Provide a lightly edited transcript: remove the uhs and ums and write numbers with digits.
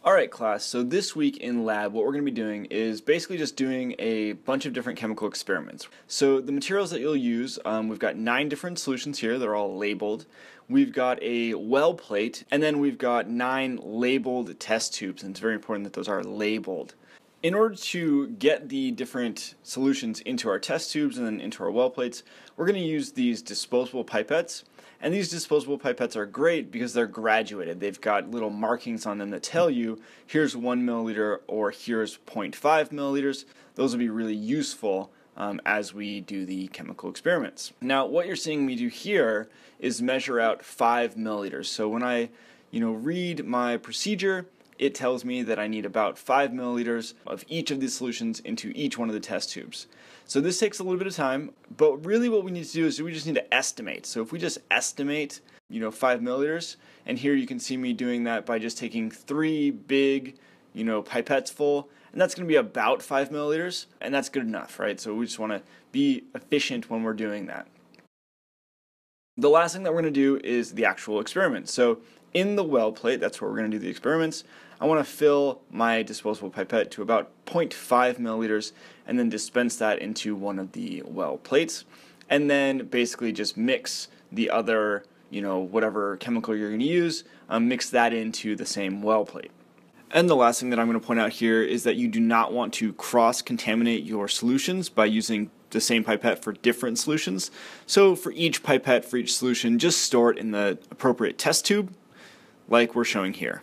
Alright class, so this week in lab what we're going to be doing is basically just doing a bunch of different chemical experiments. So the materials that you'll use, we've got 9 different solutions here, they're all labeled. We've got a well plate, and then we've got 9 labeled test tubes, and it's very important that those are labeled. In order to get the different solutions into our test tubes and then into our well plates, we're going to use these disposable pipettes. And these disposable pipettes are great because they're graduated. They've got little markings on them that tell you here's 1 milliliter or here's 0.5 milliliters. Those will be really useful as we do the chemical experiments. Now what you're seeing me do here is measure out 5 milliliters. So when I read my procedure, it tells me that I need about 5 milliliters of each of these solutions into each one of the test tubes. So this takes a little bit of time, but really what we need to do is we just need to estimate. So if we just estimate, 5 milliliters, and here you can see me doing that by just taking 3 big, pipettes full, and that's going to be about 5 milliliters, and that's good enough, right? So we just want to be efficient when we're doing that. The last thing that we're going to do is the actual experiment. So in the well plate, that's where we're going to do the experiments, I want to fill my disposable pipette to about 0.5 milliliters and then dispense that into one of the well plates, and then basically just mix the other, whatever chemical you're going to use, mix that into the same well plate. And the last thing that I'm going to point out here is that you do not want to cross-contaminate your solutions by using the same pipette for different solutions. So for each pipette, for each solution, just store it in the appropriate test tube like we're showing here.